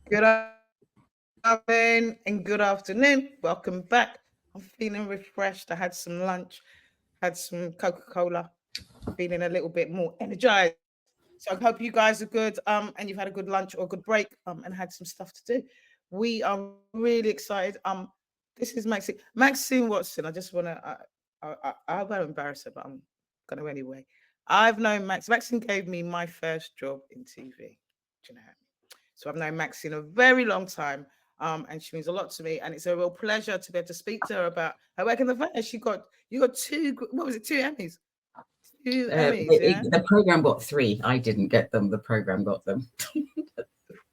Good afternoon and good afternoon. Welcome back. I'm feeling refreshed. I had some lunch, had some Coca-Cola, feeling a little bit more energized. So I hope you guys are good and you've had a good lunch or a good break and had some stuff to do. We are really excited. This is Maxine Watson. I just want to I hope I don't embarrass her, but I'm going to anyway. I've known Maxine gave me my first job in TV. Do you know? So I've known Maxine a very long time, and she means a lot to me. And it's a real pleasure to be able to speak to her about her work in the fact she got you got two. What was it? Two Emmys. Two Emmys. Yeah. The program got three. I didn't get them. The program got them.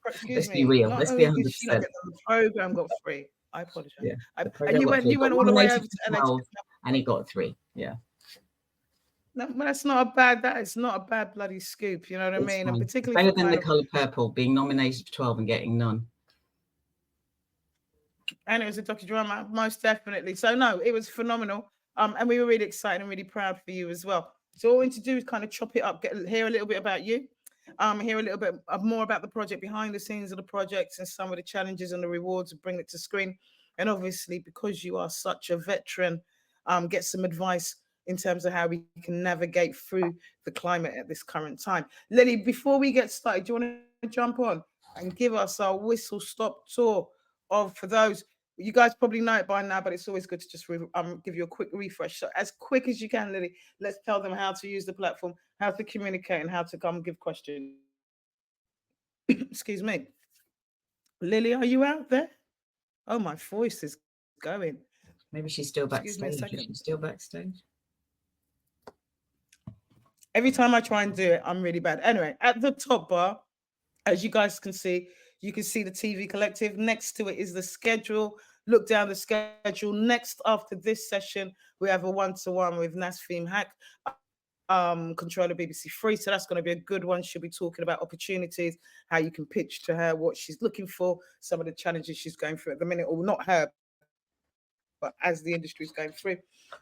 Excuse Let's be me. real. Not Let's be only did she not 100%. get them, the program got free. I apologize. Yeah, the And program got three. you Got went all the way nominated over to for LA to 12, get them. and he got three. Yeah, No, but that's not a bad. That is not a bad bloody scoop. You know what I it's mean? And fine. It's particularly better for than The kind of, Color Purple, being nominated for 12 and getting none. and it was a docudrama, most definitely. So no, it was phenomenal. And we were really excited and really proud for you as well. So all we need to do is kind of chop it up, hear a little bit about you, hear a little bit more about the project, behind the scenes of the projects, and some of the challenges and the rewards of bringing it to screen. And obviously, because you are such a veteran, get some advice in terms of how we can navigate through the climate at this current time. Lily, before we get started, do you want to jump on and give us our whistle stop tour of, for those, you guys probably know it by now, but it's always good to just give you a quick refresh. So as quick as you can, Lily, let's tell them how to use the platform, how to communicate, and how to come give questions. Excuse me. Lily, are you out there? Oh, my voice is going. Maybe she's still Excuse me a second. backstage. Is she still backstage? Every time I try and do it, I'm really bad. Anyway, at the top bar, as you can see the TV Collective. Next to it is the schedule. Look down the schedule. Next, after this session, we have a one-to-one with Nasfim Hack, controller BBC Free. So that's going to be a good one. She'll be talking about opportunities, how you can pitch to her what she's looking for, some of the challenges she's going through at the minute, or not her, but as the industry is going through.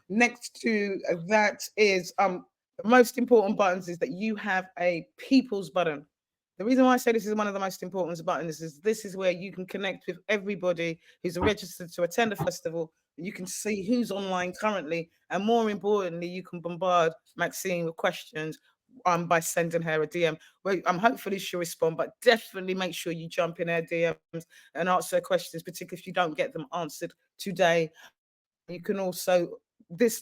Next to that is the most important buttons is that you have a people's button. The reason why I say this is one of the most important buttons is this is where you can connect with everybody who's registered to attend a festival. You can see who's online currently, and more importantly, you can bombard Maxine with questions by sending her a DM. Well, hopefully she'll respond, but definitely make sure you jump in her DMs and answer her questions, particularly if you don't get them answered today. You can also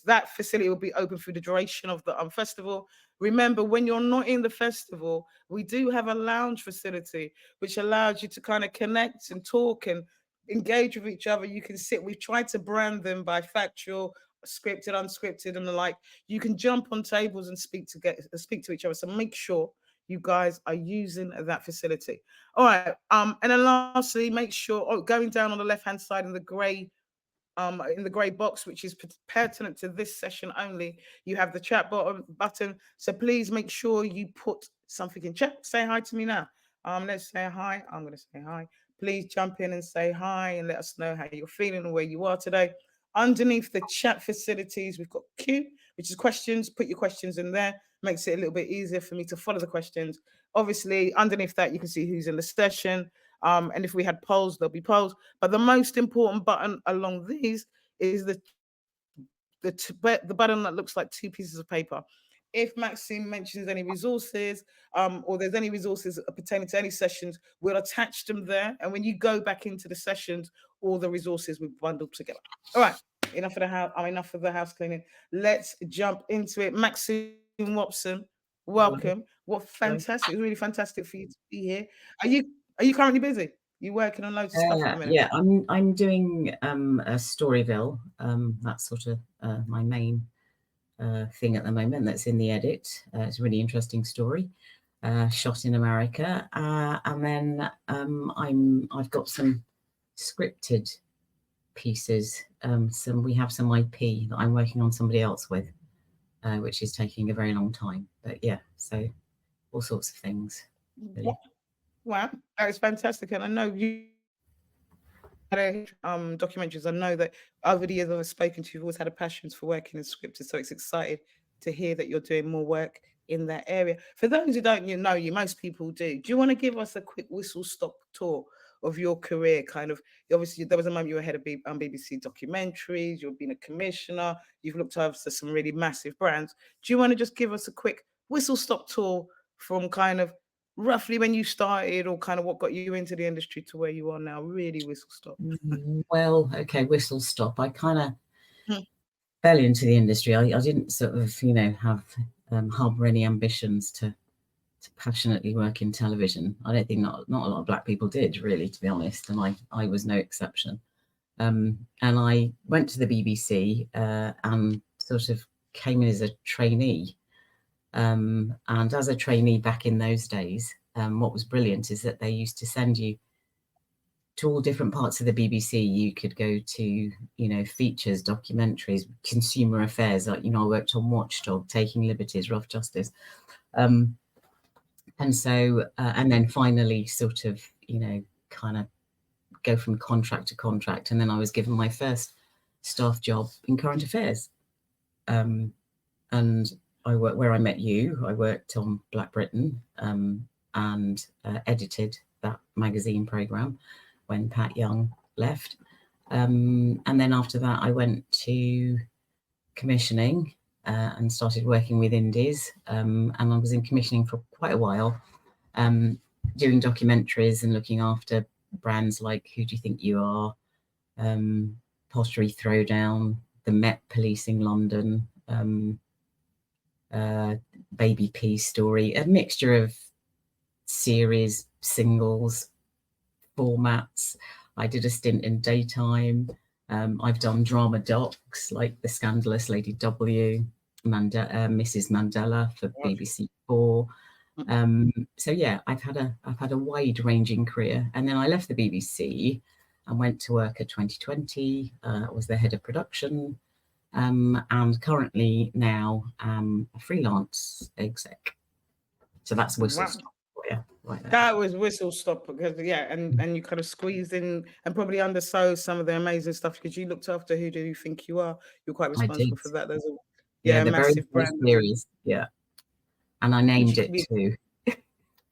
that facility will be open through the duration of the festival. Remember, when you're not in the festival, we do have a lounge facility which allows you to kind of connect and talk and engage with each other. You can sit. We've tried to brand them by factual, scripted, unscripted, and the like. You can jump on tables and speak to each other. So make sure you guys are using that facility. All right. And then lastly, make sure going down on the left hand side in the grey box, which is pertinent to this session only, you have the chat button. So please make sure you put something in chat. Say hi to me now. Let's say hi. I'm going to say hi. Please jump in and say hi and let us know how you're feeling and where you are today. Underneath the chat facilities, we've got Q, which is questions. Put your questions in there. Makes it a little bit easier for me to follow the questions. Obviously, underneath that, you can see who's in the session. And if we had polls, there'll be polls. But the most important button along these is the button that looks like two pieces of paper. If Maxine mentions any resources, or there's any resources pertaining to any sessions, we'll attach them there. And when you go back into the sessions, all the resources we've bundled together. All right, enough of the house. Enough of the house cleaning. Let's jump into it. Maxine Watson, welcome. Hello. What Hello. fantastic! It's really fantastic for you to be here. Are you currently busy? You working on loads of stuff at the minute? Yeah, I'm doing a Storyville. That's sort of my main thing at the moment. That's in the edit. It's a really interesting story, shot in America, and then I've got some scripted pieces. We have some IP that I'm working on somebody else with, which is taking a very long time. But yeah, so all sorts of things. Really. Wow, that is fantastic. And I know you documentaries. I know that over the years I've spoken to, you've always had a passion for working in scripted. So it's excited to hear that you're doing more work in that area. For those who don't know you, most people do. Do you want to give us a quick whistle stop tour of your career? Kind of, obviously, there was a moment you were head of BBC documentaries. You've been a commissioner. You've looked after some really massive brands. Do you want to just give us a quick whistle stop tour from kind of roughly when you started, or kind of what got you into the industry to where you are now? Really, whistle stop. Well, okay, whistle stop. I kind of Hmm. fell into the industry. I didn't sort of, have harbour any ambitions to passionately work in television. I don't think not a lot of Black people did, really, to be honest, and I was no exception. And I went to the BBC and sort of came in as a trainee. And as a trainee back in those days, what was brilliant is that they used to send you to all different parts of the BBC. You could go to, features, documentaries, consumer affairs. Like, I worked on Watchdog, Taking Liberties, Rough Justice. And so, and then finally sort of, kind of go from contract to contract. And then I was given my first staff job in current affairs. And I worked where I met you. I worked on Black Britain and edited that magazine programme when Pat Young left. And then after that, I went to commissioning and started working with indies. And I was in commissioning for quite a while, doing documentaries and looking after brands like Who Do You Think You Are, Pottery Throwdown, the Met Policing London, Baby P Story, a mixture of series, singles, formats. I did a stint in daytime. I've done drama docs like The Scandalous Lady W, Mrs. Mandela for BBC 4. So yeah, I've had a wide-ranging career, and then I left the BBC and went to work at 2020. I was the head of production, and currently now a freelance exec. So that's whistle stop. Yeah, right there. That was whistle stop, because and you kind of squeezed in and probably undersold some of the amazing stuff, because you looked after Who Do You Think You Are. You're quite responsible for that. There's a the massive very brand series. Yeah, and I named it too.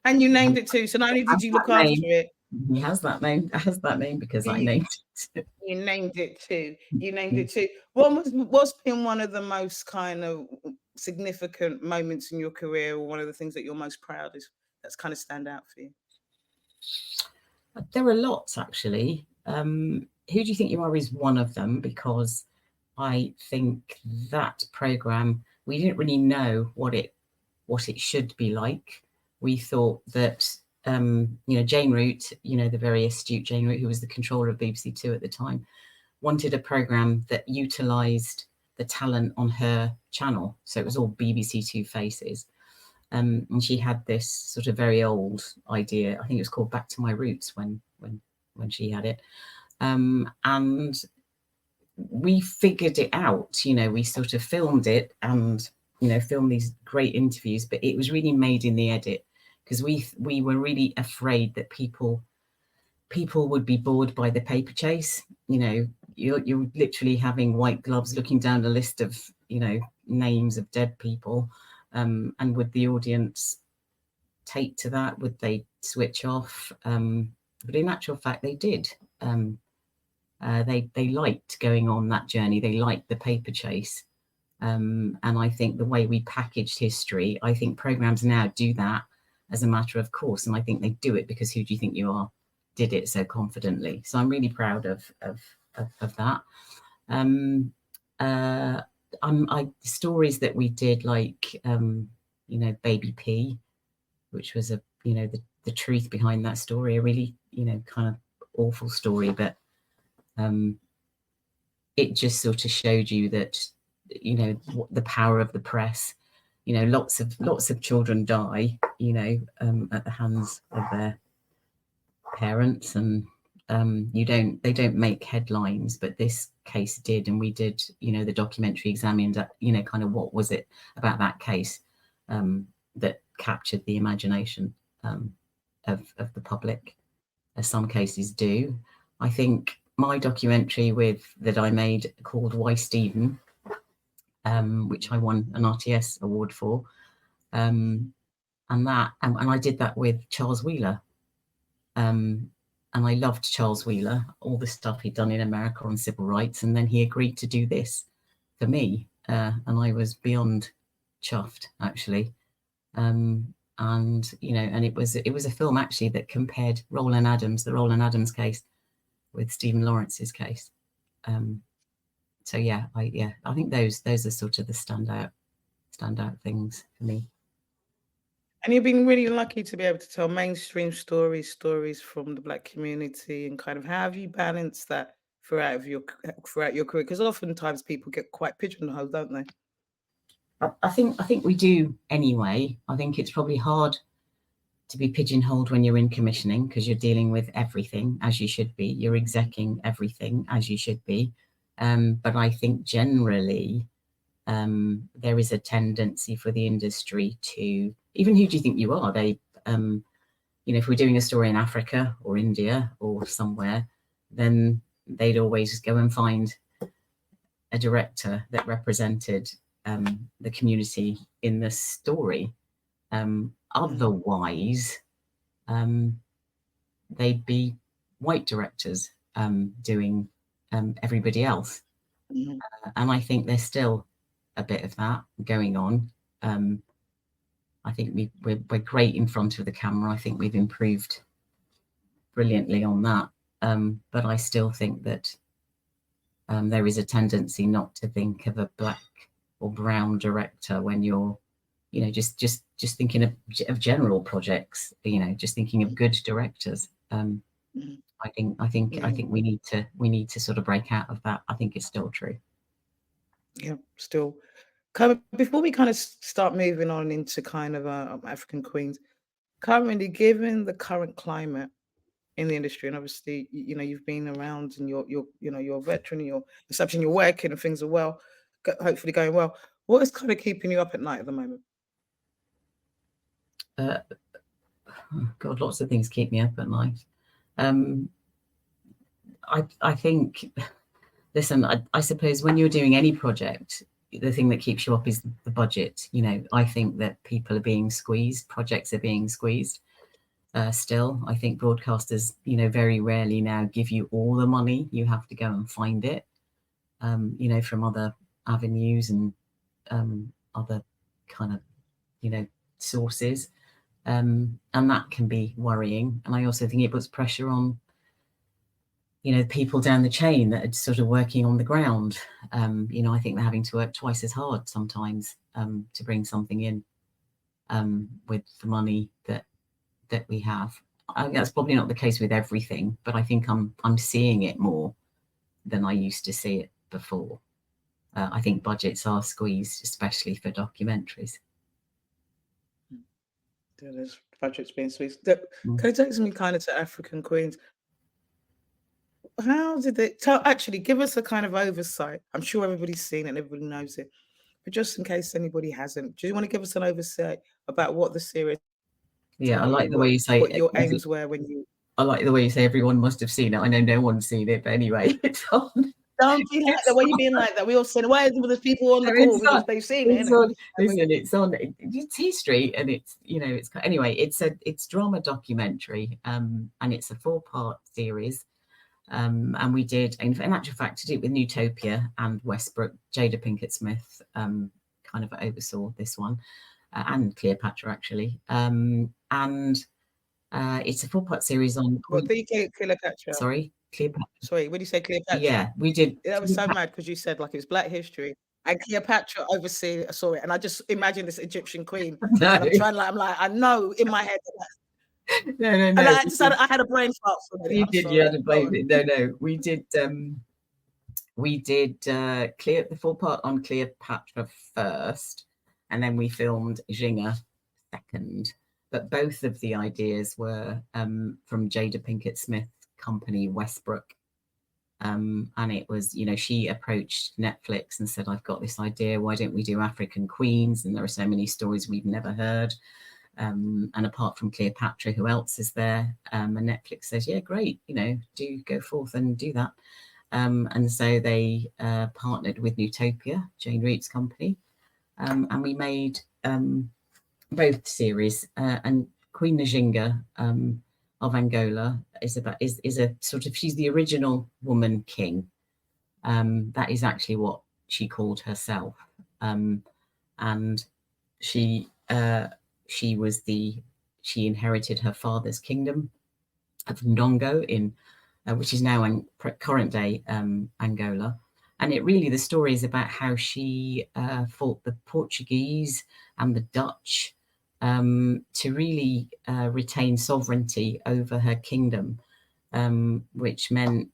And you named it too. So not only did you look after it, he has that name. Has that name because I named it. You named it too. You named it too. What's been one of the most kind of significant moments in your career, or one of the things that you're most proud of that's kind of stand out for you? There are lots, actually. Who Do You Think You Are is one of them, because I think that program, we didn't really know what it should be like. We thought that Jane Root, the very astute Jane Root, who was the controller of BBC Two at the time, wanted a program that utilised the talent on her channel. So it was all BBC Two faces. And she had this sort of very old idea. I think it was called Back to My Roots when she had it. And we figured it out. We sort of filmed it and filmed these great interviews, but it was really made in the edit, because we were really afraid that people would be bored by the paper chase. You're literally having white gloves looking down a list of names of dead people, and would the audience take to that? Would they switch off? But in actual fact, they did. They liked going on that journey. They liked the paper chase. And I think the way we packaged history, I think programs now do that as a matter of course. And I think they do it because Who Do You Think You Are did it so confidently. So I'm really proud of that. Stories that we did, like, Baby P, which was the truth behind that story, a really, kind of awful story, but it just sort of showed you that, the power of the press. Lots of children die, at the hands of their parents, and they don't make headlines, but this case did. And we did, the documentary examined, kind of what was it about that case that captured the imagination of the public, as some cases do. I think my documentary that I made called Why Stephen, which I won an RTS award for, and I did that with Charles Wheeler, and I loved Charles Wheeler, all the stuff he'd done in America on civil rights, and then he agreed to do this for me, and I was beyond chuffed, actually. And and it was a film actually that compared the Roland Adams case, with Stephen Lawrence's case. So I think those are sort of the standout things for me. And you've been really lucky to be able to tell mainstream stories from the Black community, and kind of how have you balanced that throughout your career? Because oftentimes people get quite pigeonholed, don't they? I think we do anyway. I think it's probably hard to be pigeonholed when you're in commissioning, because you're dealing with everything, as you should be. You're execing everything, as you should be. But I think generally there is a tendency for the industry to, even who do you think you are? They, if we're doing a story in Africa or India or somewhere, then they'd always go and find a director that represented the community in the story. Otherwise, they'd be white directors doing everybody else. And I think there's still a bit of that going on. I think we're great in front of the camera. I think we've improved brilliantly on that. But I still think that there is a tendency not to think of a black or brown director when you're, just thinking of general projects. Just thinking of good directors. I think we need to sort of break out of that. I think it's still true. Yeah, still. Before we kind of start moving on into kind of African Queens, currently, given the current climate in the industry, and obviously, you've been around and you're a veteran and you're reception, you're working and things are hopefully going well. What is kind of keeping you up at night at the moment? God, lots of things keep me up at night. I think, listen, I suppose when you're doing any project, the thing that keeps you up is the budget. I think that people are being squeezed, projects are being squeezed. Still, I think broadcasters, very rarely now give you all the money. You have to go and find it, from other avenues and other kind of, sources. And that can be worrying. And I also think it puts pressure on, people down the chain that are sort of working on the ground. I think they're having to work twice as hard sometimes to bring something in with the money that we have. I think that's probably not the case with everything, but I think I'm seeing it more than I used to see it before. I think budgets are squeezed, especially for documentaries. There's budgets being squeezed. Can it take me kind of to African Queens? How did it actually give us a kind of oversight? I'm sure everybody's seen it and everybody knows it, but just in case anybody hasn't, do you want to give us an oversight about what the series? Yeah, I like the way you say what your aims were when you. I like the way you say everyone must have seen it. I know no one's seen it, but anyway, it's on. Don't be like that. Why are you being like that? We all said, why are there people on the call because they've seen it? Listen, it's on. It's history, and it's it's anyway. It's drama documentary, and it's a 4-part series. And we did, in actual fact, to do it with Newtopia and Westbrook. Jada Pinkett Smith kind of oversaw this one, and Cleopatra actually. And it's a 4-part series on. What did you say, Cleopatra? Sorry, Cleopatra. Sorry, when you say Cleopatra? Yeah, we did. That was so mad because you said like it was Black history. And Cleopatra oversee. I saw it, and I just imagined this Egyptian queen. No. And I'm like, I know in my head. No. And I had a brain fart for it. You did. You had a brain. No. We did. We did the 4-part on Cleopatra first, and then we filmed Ginga second. But both of the ideas were from Jada Pinkett Smith company Westbrook. And it was, she approached Netflix and said, I've got this idea. Why don't we do African Queens? And there are so many stories we've never heard. And apart from Cleopatra, who else is there? And Netflix says, yeah, great, do go forth and do that. And so they partnered with Newtopia, Jane Reed's company, and we made both series. And Queen Njinga of Angola is a sort of, she's the original woman king. That is actually what she called herself, and she inherited her father's kingdom of Ndongo in which is now current day Angola. And the story is about how she fought the Portuguese and the Dutch to really retain sovereignty over her kingdom, which meant,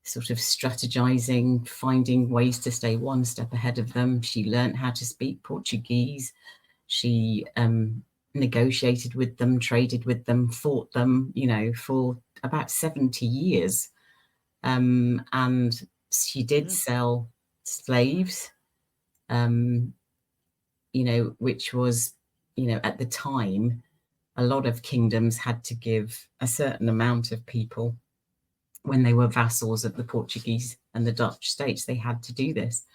sort of strategizing, finding ways to stay one step ahead of them. She learned how to speak Portuguese. She negotiated with them, traded with them, fought them, for about 70 years. And she did sell slaves, which was, at the time, a lot of kingdoms had to give a certain amount of people when they were vassals of the Portuguese and the Dutch states. They had to do this.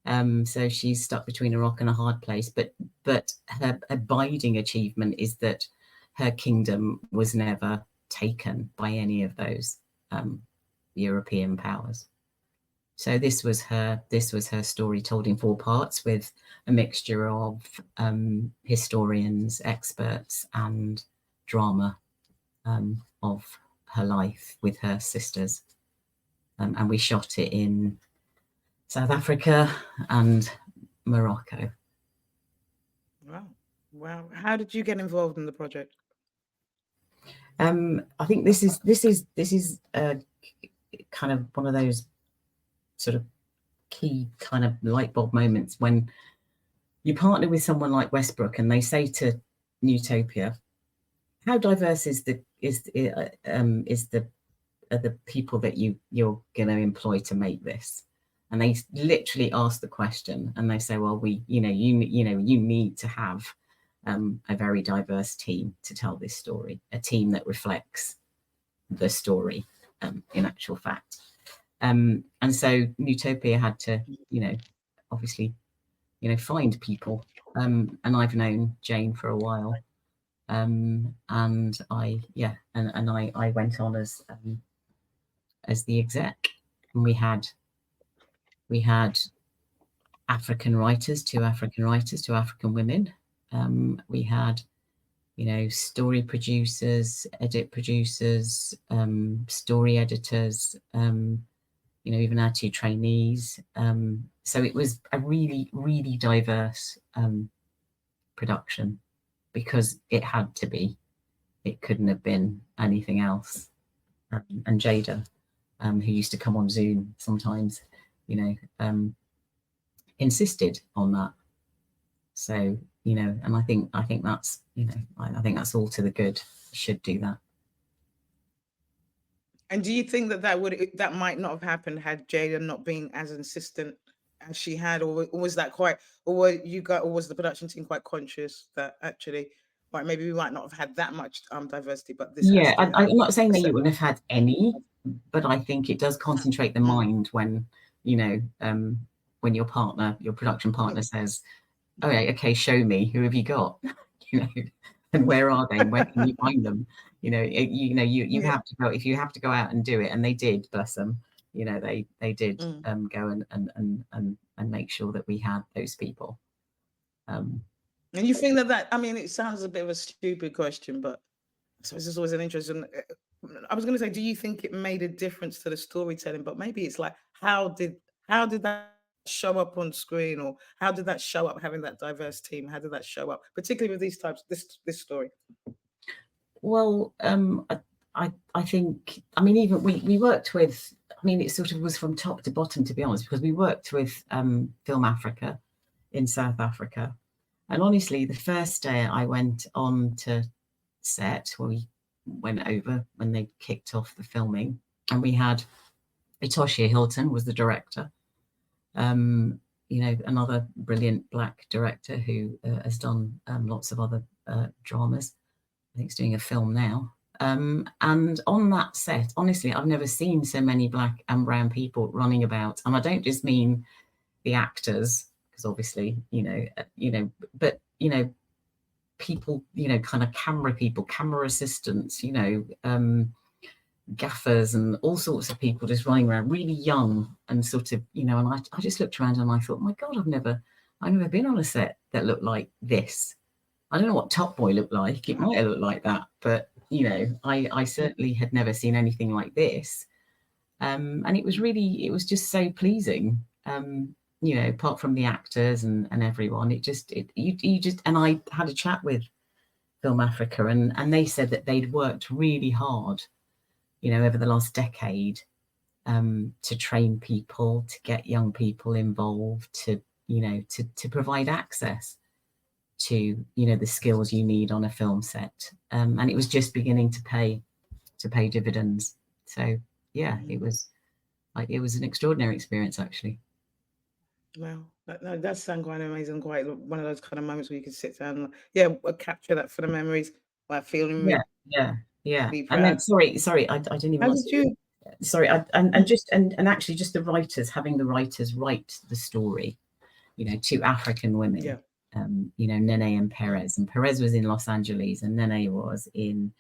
So she's stuck between a rock and a hard place. But her abiding achievement is that her kingdom was never taken by any of those European powers. So this was her story, told in 4 parts, with a mixture of historians, experts, and drama of her life with her sisters. And we shot it in South Africa and Morocco. Wow. How did you get involved in the project? I think this is kind of one of those sort of key kind of light bulb moments when you partner with someone like Westbrook and they say to Newtopia, how diverse are the people that you're going to employ to make this? And they literally ask the question, and they say, well, you need to have a very diverse team to tell this story, a team that reflects the story in actual fact. And so Newtopia had to, obviously, find people. And I've known Jane for a while. And I went on as the exec, and we had African writers, two African women. We had, story producers, edit producers, story editors, even our 2 trainees. So it was a really, really diverse production, because it had to be. It couldn't have been anything else. And Jada, who used to come on Zoom sometimes, insisted on that. So, and I think that's, I think that's all to the good. You should do that. And do you think that might not have happened had Jada not been as insistent as she had, or was that or was the production team quite conscious that actually, right, maybe we might not have had that much diversity, but this has to I'm not saying that you wouldn't have had any, but I think it does concentrate the mind when, when your production partner says, oh, okay, show me, who have you got? And where are they? Where can you find them? You have to go, if you have to go out and do it, and they did, bless them. They did go and make sure that we had those people. And you think that, I mean, it sounds a bit of a stupid question, but I suppose it's always an interesting. I was going to say, do you think it made a difference to the storytelling? But maybe it's like, how did that show up on screen, or how did that show up, having that diverse team? How did that show up, particularly with this story? Well, I think, I mean, even we worked with, I mean, it sort of was from top to bottom, to be honest, because we worked with Film Africa in South Africa. And honestly, the first day I went on to set, where we went over when they kicked off the filming, and we had Itoshia Hilton was the director, another brilliant Black director who has done lots of other dramas. I think he's doing a film now. And on that set, honestly, I've never seen so many Black and brown people running about. And I don't just mean the actors, because obviously, but people, kind of camera people, camera assistants, gaffers and all sorts of people just running around really young and sort of, and I just looked around and I thought, my God, I've never been on a set that looked like this. I don't know what Top Boy looked like. It might have looked like that, but I certainly had never seen anything like this. And it was just so pleasing. Apart from the actors and everyone, and I had a chat with Film Africa, and they said that they'd worked really hard, over the last decade, to train people, to get young people involved, to provide access to, the skills you need on a film set. And it was just beginning to pay dividends. So yeah, it was an extraordinary experience, actually. Wow, that does sound quite amazing. Quite one of those kind of moments where you can sit down and capture that for the memories, like feeling really Yeah. And then proud. sorry, I didn't even How want did to. you? Sorry, and actually just the writers, having the writers write the story, two African women, Yeah. Nene and Perez. And Perez was in Los Angeles, and Nene was in,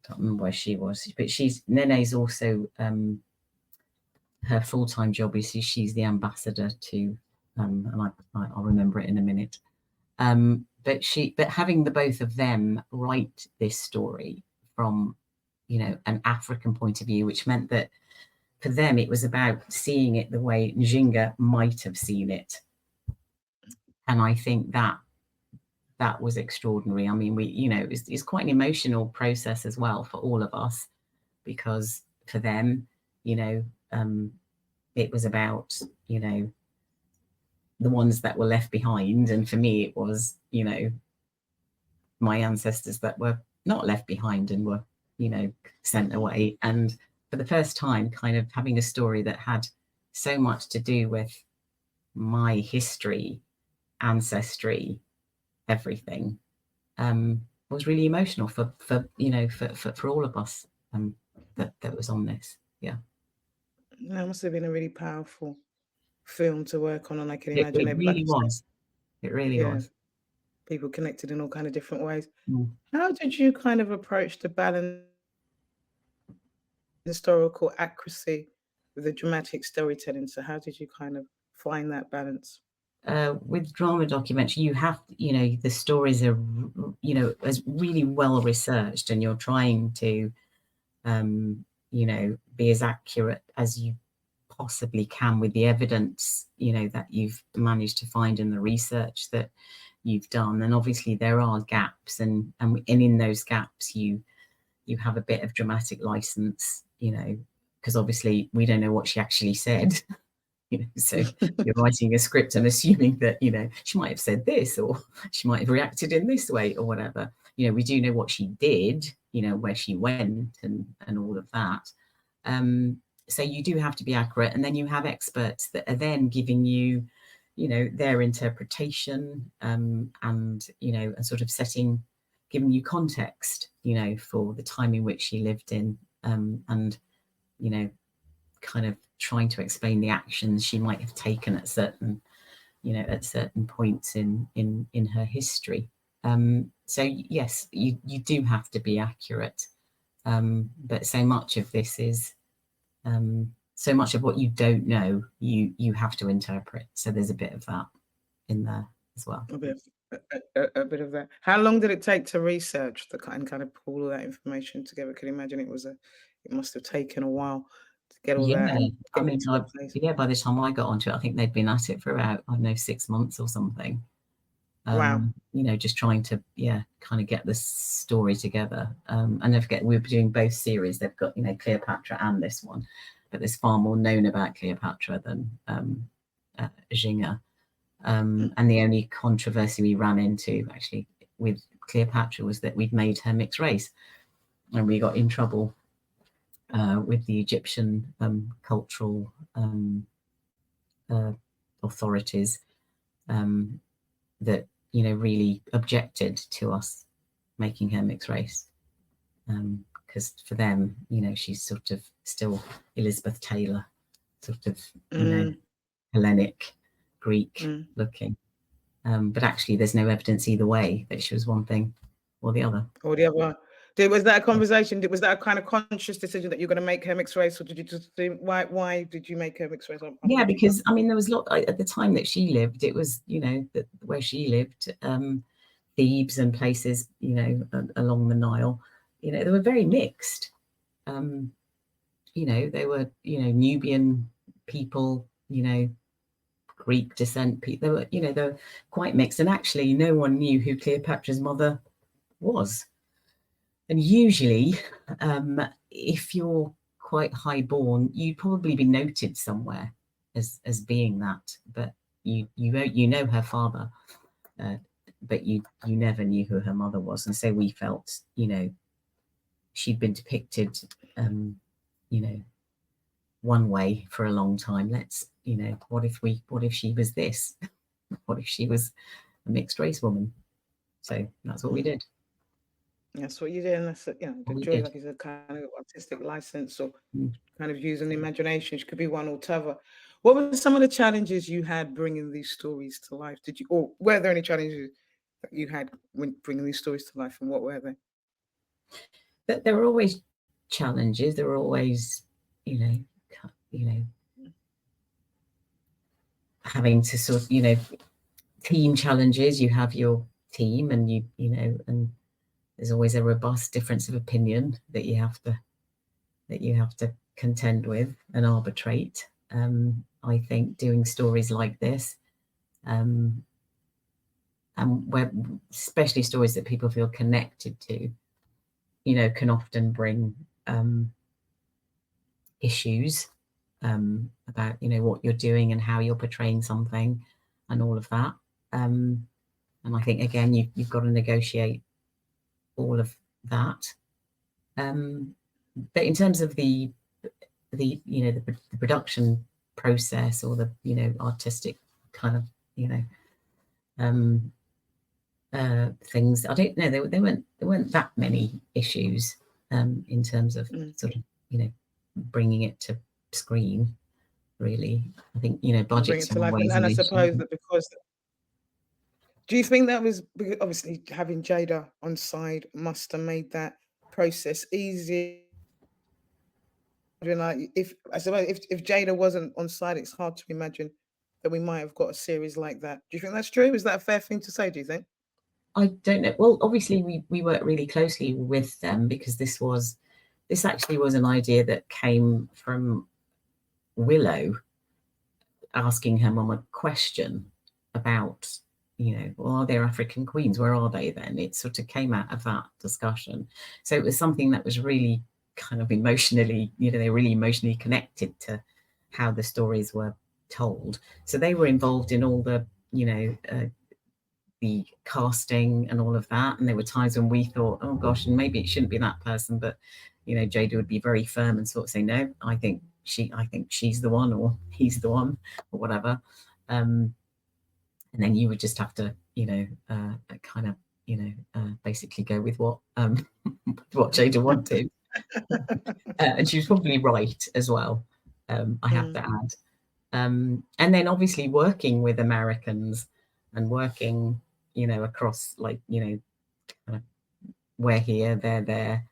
I can't remember where she was, but Nene's also, her full-time job is she's the ambassador to, and I'll remember it in a minute. But having the both of them write this story from, an African point of view, which meant that for them it was about seeing it the way Njinga might have seen it. And I think that was extraordinary. I mean, it's quite an emotional process as well for all of us, because for them, it was about, the ones that were left behind. And for me, it was, my ancestors that were not left behind and were, sent away. And for the first time, kind of having a story that had so much to do with my history, ancestry, everything, was really emotional for all of us, that was on this. Yeah. That must have been a really powerful film to work on, and I can imagine It everybody. really was. It really was. People connected in all kind of different ways. Mm. How did you kind of approach the balance, historical accuracy with the dramatic storytelling? So how did you kind of find that balance? With drama documentary, you have, the stories are, as really well researched, and you're trying to, be as accurate as you possibly can with the evidence, that you've managed to find in the research that you've done. And obviously there are gaps, and in those gaps you have a bit of dramatic license, because obviously we don't know what she actually said. So you're writing a script and assuming that, she might have said this, or she might have reacted in this way, or whatever. We do know what she did, where she went, and all of that. So you do have to be accurate, and then you have experts that are then giving you, their interpretation, and and sort of giving you context, for the time in which she lived in, and kind of trying to explain the actions she might have taken at certain points in her history. So yes, you do have to be accurate, but so much of this is, so much of what you don't know, you have to interpret. So there's a bit of that in there as well. A bit of that. How long did it take to research the kind of pull all that information together? I can imagine it must have taken a while to get all that Yeah, and I get it mean, to a place. by the time I got onto it, I think they'd been at it for about, I don't know, 6 months or something. Wow. Just trying to, kind of get the story together. And don't forget, we were doing both series. They've got, Cleopatra and this one, but there's far more known about Cleopatra than Ginga. And the only controversy we ran into actually with Cleopatra was that we'd made her mixed race, and we got in trouble with the Egyptian cultural authorities, that really objected to us making her mixed race, because for them, she's sort of still Elizabeth Taylor, sort of Hellenic, Greek looking. But actually, there's no evidence either way that she was one thing or the other. Or the other. Was that a conversation? Was that a kind of conscious decision that you're going to make her mixed race, or did you just think why did you make her mixed race? I'm Yeah, confused. because I mean, there was a lot at the time that she lived. It was, you know, where she lived, Thebes and places, you know, along the Nile. You know, they were very mixed. You know, they were, you know, Nubian people, you know, Greek descent people. They were, you know, they were quite mixed. And actually, no one knew who Cleopatra's mother was. And usually, if you're quite highborn, you'd probably be noted somewhere as being that. But you know her father, but you never knew who her mother was. And so we felt, you know, she'd been depicted, you know, one way for a long time. Let's, you know, what if she was this? What if she was a mixed race woman? So that's what we did. That's what you did, and that's you know the What we joy, did. like is a kind of artistic license or Mm. kind of using the imagination. It could be one or t'other. What were some of the challenges you had bringing these stories to life? Did you, or were there any challenges that you had when bringing these stories to life, and what were they? But there were always challenges. There were always, you know, you know, having to sort of, you know, team challenges. You have your team, and you know, and there's always a robust difference of opinion that you have to contend with and arbitrate. I think doing stories like this, and where especially stories that people feel connected to, you know, can often bring issues about, you know, what you're doing and how you're portraying something and all of that. And I think again, you've got to negotiate all of that. But in terms of the you know the production process or the, you know, artistic kind of, you know, things, I don't know, there weren't that many issues in terms of sort of, you know, bringing it to screen. Really, I think, you know, Bring budgets it are to life, always and an I issue. suppose that because do you think that was because obviously having Jada on side must have made that process easier? Like if I suppose if Jada wasn't on side, it's hard to imagine that we might have got a series like that. Do you think that's true? Is that a fair thing to say? Do you think? I don't know. Well, obviously we worked really closely with them because this actually was an idea that came from Willow asking her mum a question about, you know, well, are there African queens? Where are they then? It sort of came out of that discussion. So it was something that was really kind of emotionally, you know, they were really emotionally connected to how the stories were told. So they were involved in all the, you know, the casting and all of that. And there were times when we thought, oh gosh, and maybe it shouldn't be that person, but you know, Jada would be very firm and sort of say, no, I think she's the one, or he's the one, or whatever. And then you would just have to, you know, kind of, you know, basically go with what what Jada wanted. And she was probably right as well. I have to Mm. add. And then obviously working with Americans and working, you know, across, like, you know, kind of, we're here, they're there,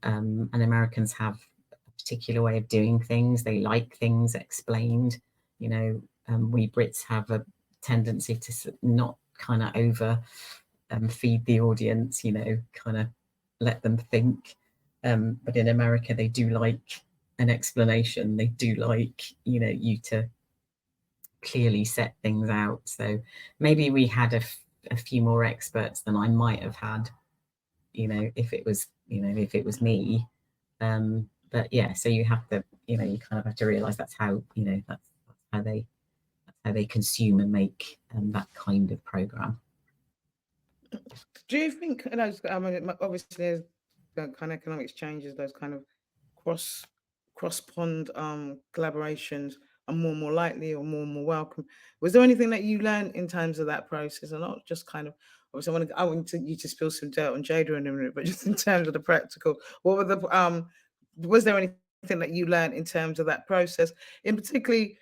and Americans have a particular way of doing things. They like things explained. You know, we Brits have a tendency to not kind of over feed the audience. You know, kind of let them think. But in America, they do like an explanation. They do like, you know, you to clearly set things out. So maybe we had a few more experts than I might have had, you know, if it was, you know, if it was me. But yeah, so you have to, you know, you kind of have to realize that's how, you know, that's how they consume and make that kind of program. Do you think those? I mean, obviously, there's the kind of economics changes. Those kind of cross cross pond collaborations are more and more likely or more and more welcome. Was there anything that you learned in terms of that process, and not just kind of? Obviously, I want you to spill some dirt on Jada in a minute, but just in terms of the practical, what were the Was there anything that you learned in terms of that process? In particularly,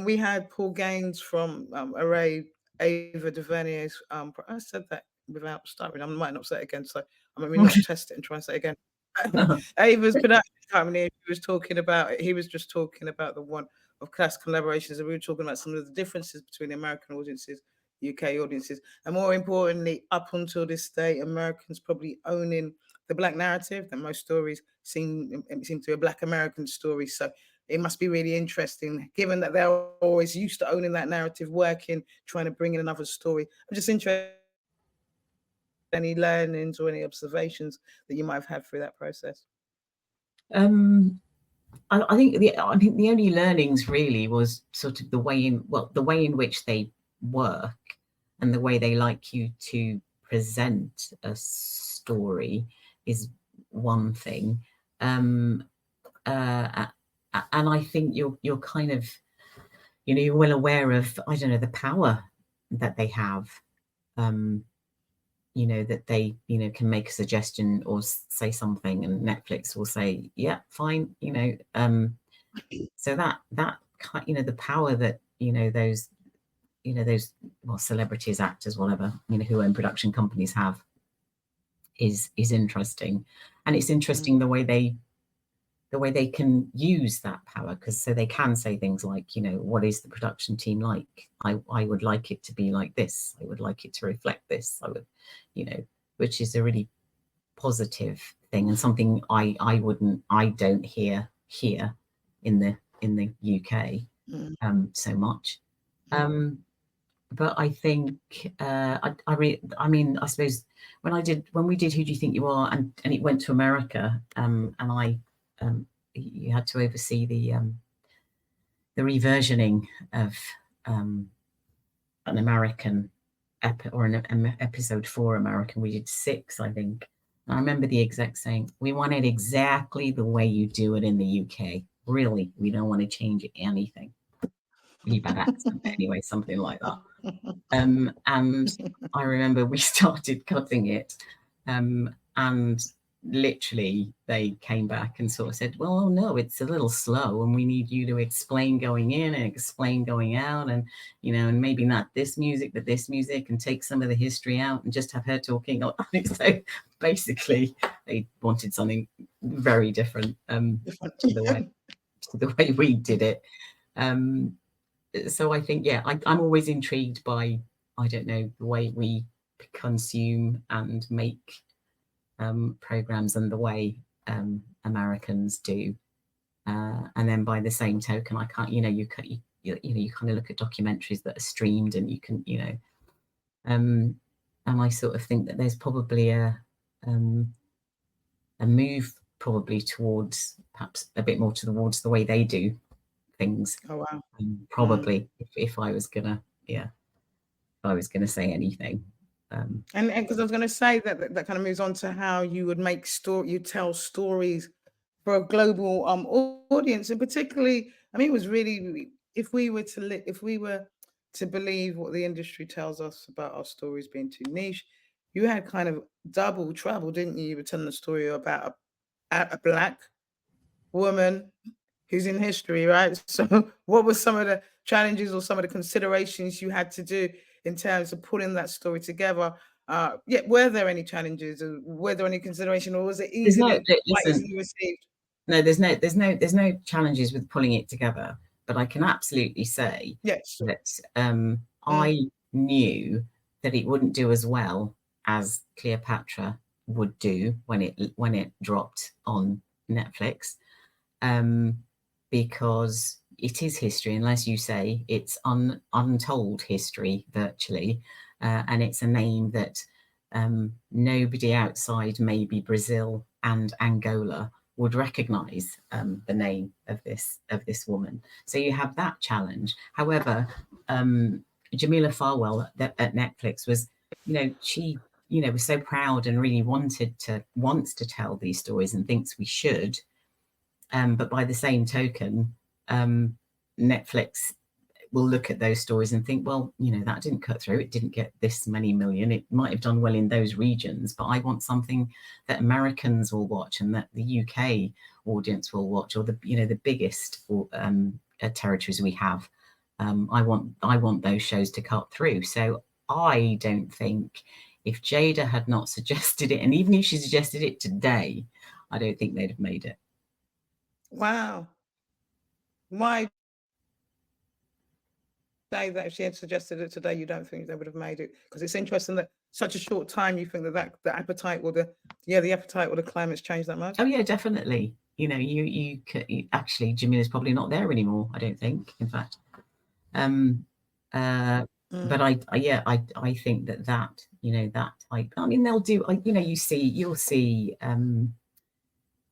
we had Paul Gaines from Array Ava DuVernay's. I said that without stuttering. I might not say it again, so I mean not test it and try and say it again. Ava's production company. He was talking about. He was just talking about the one of class collaborations, and we were talking about some of the differences between American audiences, UK audiences, and more importantly, up until this day, Americans probably owning the black narrative. That most stories seem to be a black American story. So it must be really interesting, given that they're always used to owning that narrative, working, trying to bring in another story. I'm just interested any learnings or any observations that you might have had through that process. I think the only learnings really was sort of the way in which they work and the way they like you to present a story is one thing. And I think you're kind of, you're well aware of, I don't know, the power that they have. That they, can make a suggestion or say something, and Netflix will say, yeah, fine, so that the power that, those, celebrities, actors, whatever, who own production companies have is interesting. And it's interesting the way they can use that power, because so they can say things like, what is the production team like? I would like it to be like this. I would like it to reflect this. I would, which is a really positive thing, and something I don't hear here in the UK so much. But I think I suppose when we did Who Do You Think You Are, and it went to America, and you had to oversee the reversioning of an American an episode for American. We did 6, I think. And I remember the exec saying, "We want it exactly the way you do it in the UK. Really, we don't want to change anything." Really bad accent, anyway, something like that. And I remember we started cutting it, and literally they came back and sort of said, well, no, it's a little slow, and we need you to explain going in and explain going out, and and maybe not this music but this music, and take some of the history out and just have her talking. So basically they wanted something very different to the way we did it. So I think, I'm always intrigued by, I don't know, the way we consume and make programs and the way Americans do, and then by the same token, I can't, you kind of look at documentaries that are streamed, and you can, and I sort of think that there's probably a move probably towards perhaps a bit more towards the way they do things. Oh wow! Probably if I was gonna say anything. And because I was going to say that kind of moves on to how you would you tell stories for a global audience, and particularly, I mean, it was really, if we were to believe what the industry tells us about our stories being too niche, you had kind of double trouble, didn't you? You were telling a story about a black woman who's in history, right? So what were some of the challenges or some of the considerations you had to do in terms of putting that story together? Were there any challenges, or were there any consideration, or was it quite easily received? No, there's no challenges with pulling it together, but I can absolutely say that I knew that it wouldn't do as well as Cleopatra would do when it dropped on Netflix, because it is history, unless you say it's untold history virtually, and it's a name that nobody outside maybe Brazil and Angola would recognize the name of this woman. So you have that challenge. However, Jamila Farwell at Netflix was, she was so proud and really wants to tell these stories and thinks we should. But by the same token, Netflix will look at those stories and think, well, that didn't cut through. It didn't get this many million. It might have done well in those regions, but I want something that Americans will watch and that the UK audience will watch, or the biggest territories we have I want those shows to cut through. So I don't think, if Jada had not suggested it, and even if she suggested it today, I don't think they'd have made it. Wow. Why say that if she had suggested it today, you don't think they would have made it? Because it's interesting that such a short time, you think that the appetite or the appetite or the climate's changed that much. Oh yeah, definitely. You know, you actually, Jamila's probably not there anymore, I don't think, in fact. But I think that, you know, that I mean, they'll do, you know, you'll see,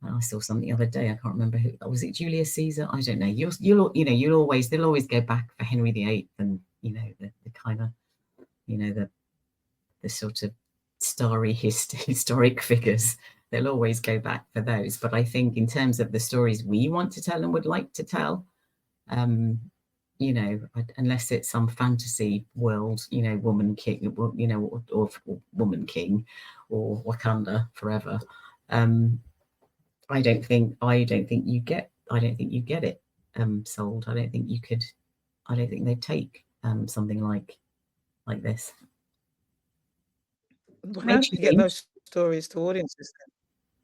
I saw something the other day, I can't remember who, was it Julius Caesar? I don't know. They'll always go back for Henry VIII, and, you know, the kind of, you know, the sort of starry historic figures. They'll always go back for those. But I think in terms of the stories we want to tell and would like to tell, you know, unless it's some fantasy world, you know, woman king, you know, or woman king, or Wakanda forever, I don't think you get it sold. I don't think they'd take something like this. How do you get those stories to audiences then?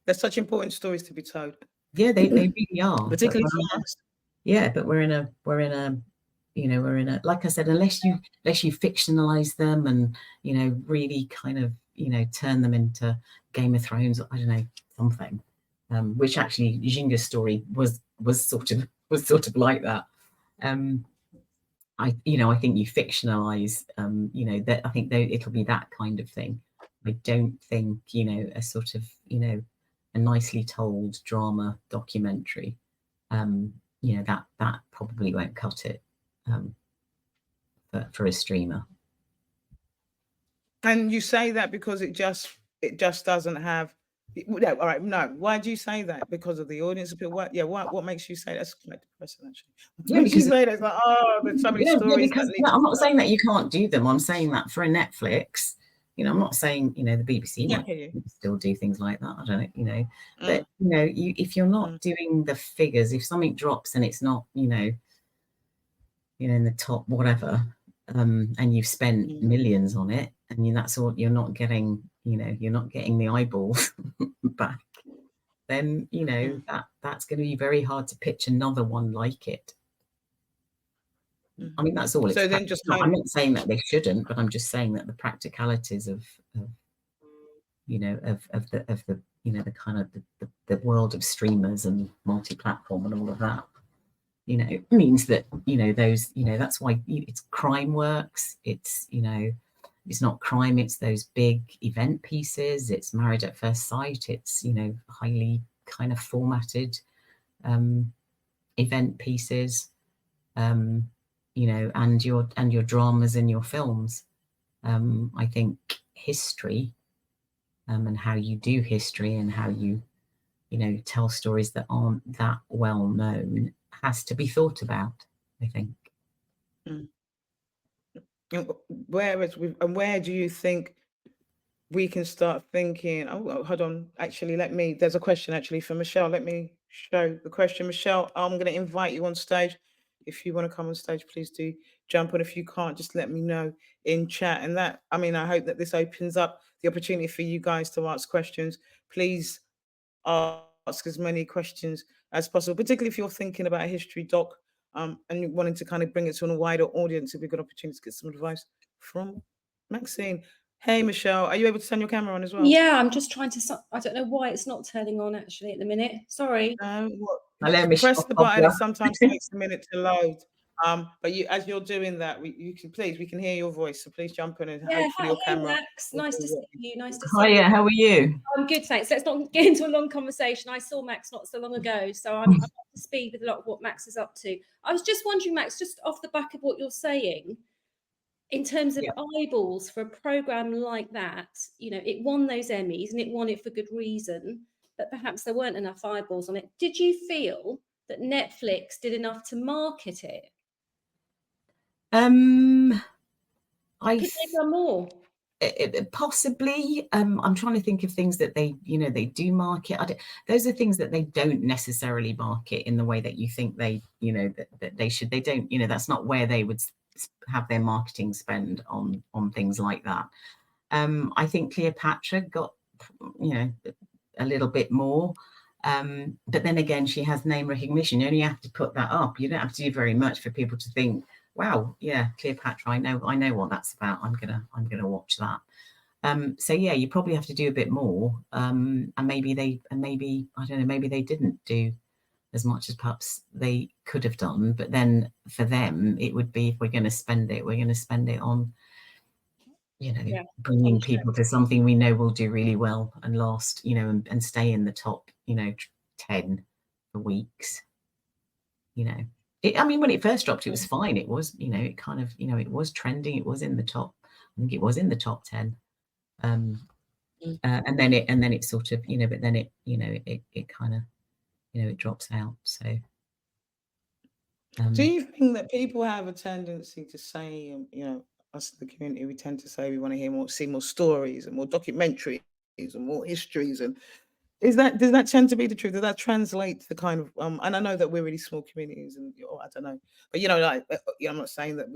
They're such important stories to be told. Yeah, they really are. Particularly for us. Yeah, but we're in a you know, like I said, unless you fictionalize them and, you know, really kind of, you know, turn them into Game of Thrones, I don't know, something. Which actually Jinga's story was sort of like that. I think you fictionalize, you know, that I think it'll be that kind of thing. I don't think, you know, a sort of, you know, a nicely told drama documentary, you know, that probably won't cut it for a streamer. And you say that because it just doesn't have. No, all right. No, why do you say that? Because of the audience? What makes you say that's quite depressing, actually? Yeah, because you say that, it's like, oh, there's so many stories that need. I'm not saying that you can't do them. I'm saying that for a Netflix, you know, I'm not saying, you know, the BBC might still do things like that. I don't know, you know, but you know, if you're not doing the figures, if something drops and it's not, you know, in the top whatever, and you've spent millions on it, and that's all, you're not getting, you know, you're not getting the eyeballs back, then, you know, that's going to be very hard to pitch another one like it. I mean, that's all. So then I'm not saying that they shouldn't, but I'm just saying that the practicalities of you know, of the you know, the kind of the world of streamers and multi-platform and all of that, you know, means that, you know, those, you know, that's why it's crime works. It's, you know, it's not crime, it's those big event pieces. It's Married at First Sight. It's, you know, highly kind of formatted event pieces, you know, and your dramas and your films. I think history, and how you do history and how you know, tell stories that aren't that well known has to be thought about, I think. Where do you think we can start thinking? Oh, hold on. Actually, there's a question actually for Michelle. Let me show the question. Michelle, I'm going to invite you on stage. If you want to come on stage, please do jump on. If you can't, just let me know in chat. And that, I mean, I hope that this opens up the opportunity for you guys to ask questions. Please ask as many questions as possible, particularly if you're thinking about a history doc, and you're wanting to kind of bring it to a wider audience. It'd be a good opportunity to get some advice from Maxine. Hey, Michelle, are you able to turn your camera on as well? Yeah, I'm just trying to. I don't know why it's not turning on actually at the minute. Sorry. Press the button. It sometimes takes a minute to load. But as you're doing that, we can hear your voice. So please jump in and hopefully your camera. Max, nice to see you. Nice to see you. Hiya, how are you? I'm good, thanks. Let's not get into a long conversation. I saw Max not so long ago, so I'm up to speed with a lot of what Max is up to. I was just wondering, Max, just off the back of what you're saying, in terms of eyeballs for a program like that, you know, it won those Emmys and it won it for good reason, but perhaps there weren't enough eyeballs on it. Did you feel that Netflix did enough to market it? I could they done more? Possibly. I'm trying to think of things that they do market. Those are things that they don't necessarily market in the way that you think they that they should. They don't, that's not where they would have their marketing spend on things like that. I think Cleopatra got a little bit more, but then again, she has name recognition. You only have to put that up. You don't have to do very much for people to think, wow, yeah, Cleopatra, I know what that's about. I'm gonna watch that. So yeah, you probably have to do a bit more. And maybe I don't know, maybe they didn't do as much as perhaps they could have done. But then for them, it would be, if we're going to spend it, we're going to spend it on, bringing people to something we know will do really well and last, and stay in the top, 10 for weeks. I mean, when it first dropped, it was fine. It was, it kind of, it was trending. It was in the top. I think it was in the top 10. And then it sort of, but then it kind of, it drops out. So. Do you think that people have a tendency to say, us in the community, we tend to say we want to see more stories and more documentaries and more histories, and does that tend to be the truth? Does that translate to the kind of and I know that we're really small communities, and I don't know, but I'm not saying that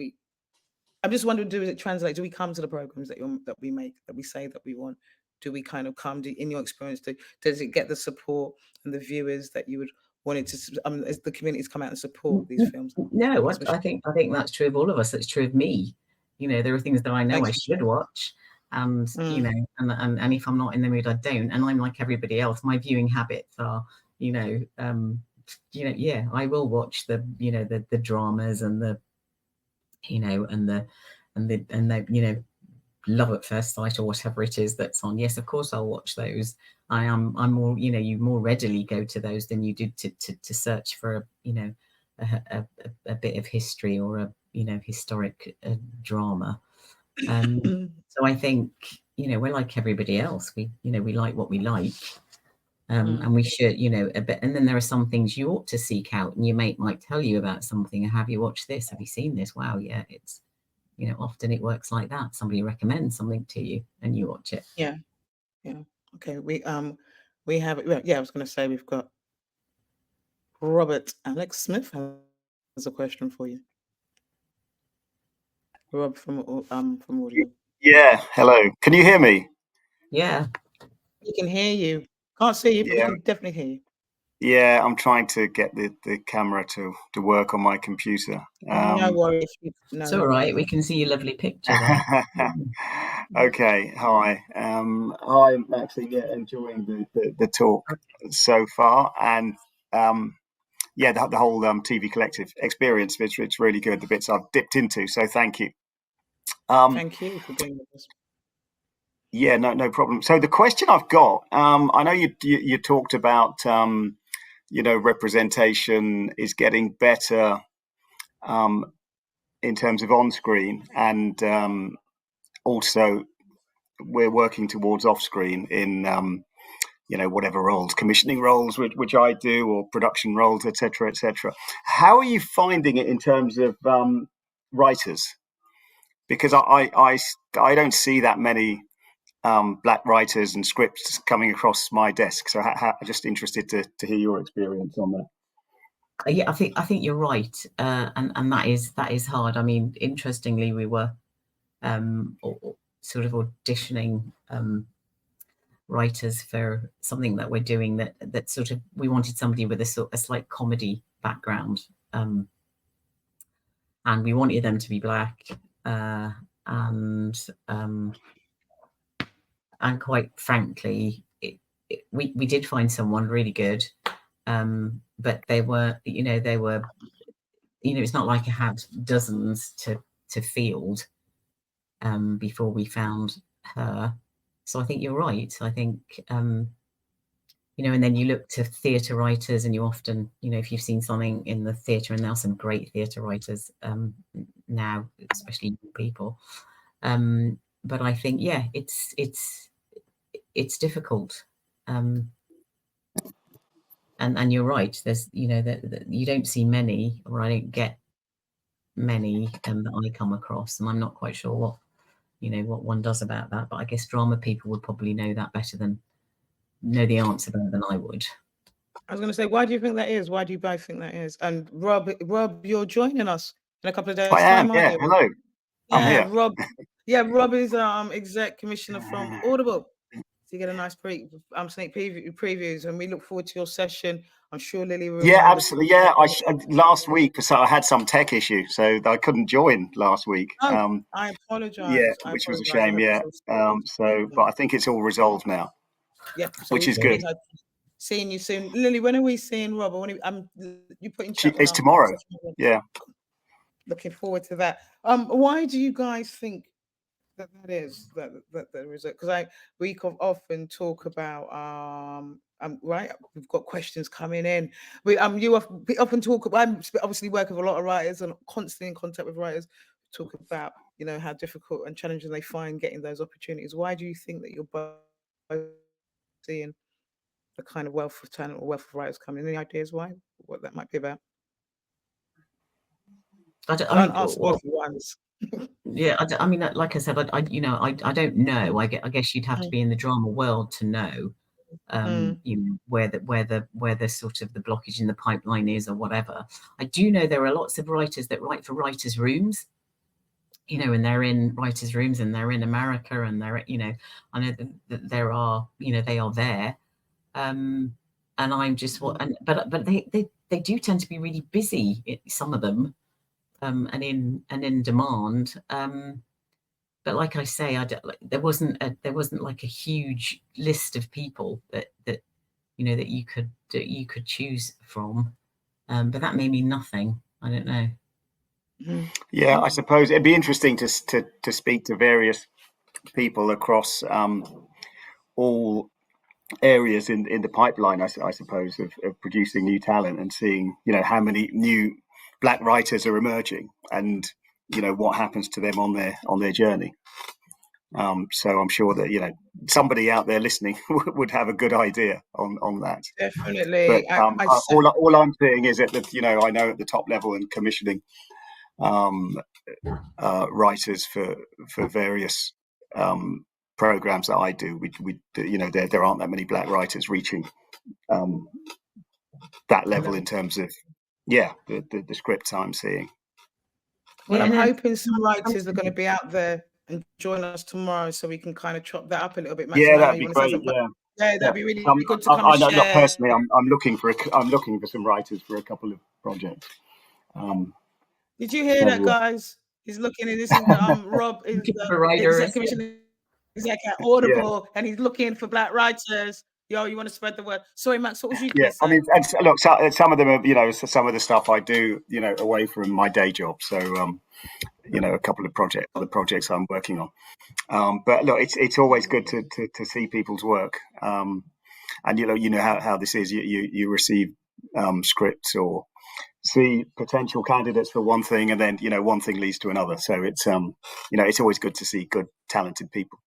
I'm just wondering, does it translate? Do we come to the programs that we make, that we say that we want? Do we kind of come to, in your experience, does it get the support and the viewers that you would want it to, as the communities come out and support these films? No, I think that's true of all of us. It's true of me. There are things that I know I should watch, and and if I'm not in the mood, I don't. And I'm like everybody else. My viewing habits are, I will watch the dramas and the Love at First Sight or whatever it is that's on. Yes, of course I'll watch those. I'm more, you more readily go to those than you do to search for a bit of history or a historic drama. So I think we're like everybody else. We like what we like. And we should, a bit. And then there are some things you ought to seek out, and your mate might tell you about something. Have you watched this? Have you seen this? Wow, yeah, it's, often it works like that. Somebody recommends something to you, and you watch it. Yeah. Okay. We have. Yeah, I was going to say we've got Robert Alex Smith has a question for you. Rob from audio. Yeah. Hello. Can you hear me? Yeah. We can hear you. Can't see you, but we can definitely hear you. Yeah, I'm trying to get the camera to work on my computer. No worries. It's all right. We can see your lovely picture there. Okay. Hi. I'm actually enjoying the talk so far, and the whole TV Collective experience. It's really good. The bits I've dipped into. So thank you. Thank you for being with us. Yeah, no problem. So the question I've got, I know you talked about, representation is getting better in terms of on screen, and also we're working towards off screen in, whatever roles, commissioning roles, which I do, or production roles, etc., etc. How are you finding it in terms of writers? Because I don't see that many black writers and scripts coming across my desk. So I'm just interested to hear your experience on that. Yeah, I think you're right, and that is hard. I mean, interestingly, we were sort of auditioning writers for something that we're doing that sort of, we wanted somebody with a slight comedy background, and we wanted them to be black, and quite frankly, we did find someone really good, but they were, it's not like I had dozens to field before we found her. So I think you're right. I think, and then you look to theatre writers, and you often, if you've seen something in the theatre, and there are some great theatre writers now, especially people. But I think, yeah, it's difficult. And you're right. There's, that you don't see many, or I don't get many that I come across, and I'm not quite sure what one does about that. But I guess drama people would probably know that better know the answer better than I would. I was going to say, why do you think that is? Why do you both think that is? And Rob, you're joining us in a couple of days' I am. time, aren't Yeah. you? Hello. I'm Yeah, here. Rob. Yeah, Rob is exec commissioner from Audible. So you get a nice sneak previews, and we look forward to your session. I'm sure Lily will. Yeah, absolutely. Yeah, last week I had some tech issue, so I couldn't join last week. Oh, I apologize. Yeah, which was a shame. Yeah. But I think it's all resolved now. Yeah, so which is good. Seeing you soon, Lily. When are we seeing Rob? You put in chat? It's tomorrow. Yeah. Looking forward to that. Why do you guys think that is that there is it? Because we often talk about right. We've got questions coming in. We often talk about. I'm obviously working with a lot of writers and constantly in contact with writers. Talk about how difficult and challenging they find getting those opportunities. Why do you think that you're both seeing the kind of wealth of talent or wealth of writers coming? Any ideas why? What that might be about? Can't answer both at once. Yeah, I mean, like I said, I don't know. I guess you'd have to be in the drama world to know, where the sort of the blockage in the pipeline is or whatever. I do know there are lots of writers that write for writers' rooms, and they're in writers' rooms and they're in America and they're, I know that there are, they are there, and I'm just but they do tend to be really busy, some of them. And in demand, but like I say, there wasn't like a huge list of people that you could choose from, but that may mean nothing. I don't know. Yeah, I suppose it'd be interesting to speak to various people across all areas in the pipeline. I suppose of producing new talent and seeing how many new Black writers are emerging, and what happens to them on their journey. So I'm sure that somebody out there listening would have a good idea on that. Definitely. But all I'm saying is that I know at the top level in commissioning writers for various programs that I do, there aren't that many Black writers reaching that level in terms of the scripts I'm seeing. Well, I'm hoping some writers are going to be out there and join us tomorrow, so we can kind of chop that up a little bit. Maxine, that'd be great. Yeah, that'd be really good to come I and know, share. not personally. I'm looking for some writers for a couple of projects. Did you hear that, guys? He's looking, and this is Rob is the exec at Audible, and he's looking for Black writers. Yo, you want to spread the word? Sorry, Max, what was you going to say? I mean, and look, some of them are, some of the stuff I do, away from my day job. So, a couple of other projects I'm working on. But look, it's always good to see people's work. And how this is. You receive scripts or see potential candidates for one thing, and then one thing leads to another. So it's it's always good to see good, talented people.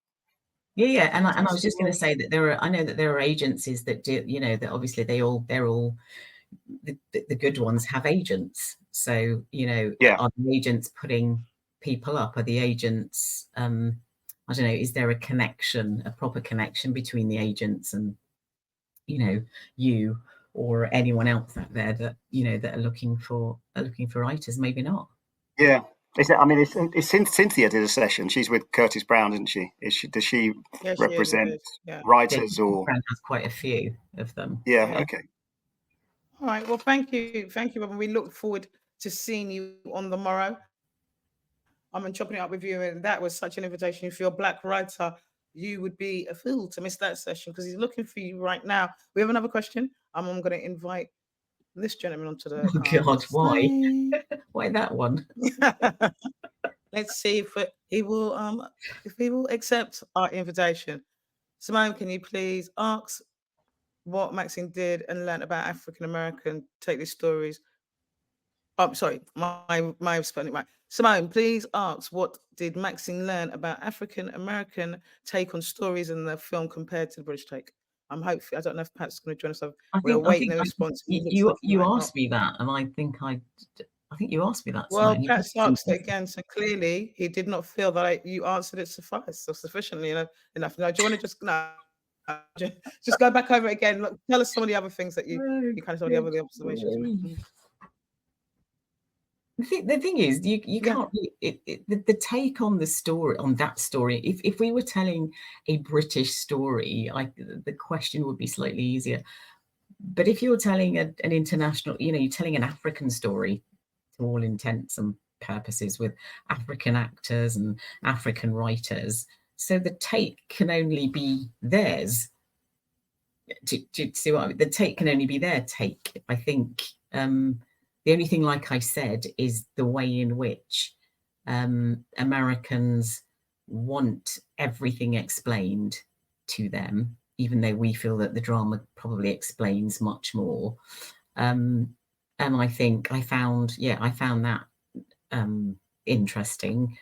Yeah, and I was just going to say that I know that there are agencies that do, that obviously they're all the good ones have agents. So are the agents putting people up? Are the agents I don't know, is there a proper connection between the agents and you or anyone else out there that that are looking for writers? Maybe not. Yeah. It's Cynthia did a session. She's with Curtis Brown, isn't she? Does she represent writers or? Brown has quite a few of them. Yeah. Okay. All right. Well, thank you, Robin. We look forward to seeing you on the morrow. I'm chopping it up with you, and that was such an invitation. If you're a Black writer, you would be a fool to miss that session because he's looking for you right now. We have another question. I'm going to invite this gentleman onto the. Oh God, why? Why that one? Let's see if he will accept our invitation. Simone, can you please ask what Maxine did and learned about African American take these stories? Oh, sorry, my spelling right. Simone, please ask what did Maxine learn about African American take on stories in the film compared to the British take? I'm hopefully, I don't know if Pat's going to join us. We're awaiting the response. You asked me that, and I think I I think you asked me that Well, tonight. Pat's asked it again, so clearly he did not feel that you answered it sufficiently enough. Now, do you want to just go back over it again? Look, tell us some of the other things that you kind of some of the other observations. The thing is, you can't the take on the story, on that story. If we were telling a British story, the question would be slightly easier. But if you're telling an international, you're telling an African story to all intents and purposes with African actors and African writers, so the take can only be theirs. Do you see what I mean? The take can only be their take. I think the only thing, like I said, is the way in which Americans want everything explained to them, even though we feel that the drama probably explains much more. And I think I found that interesting.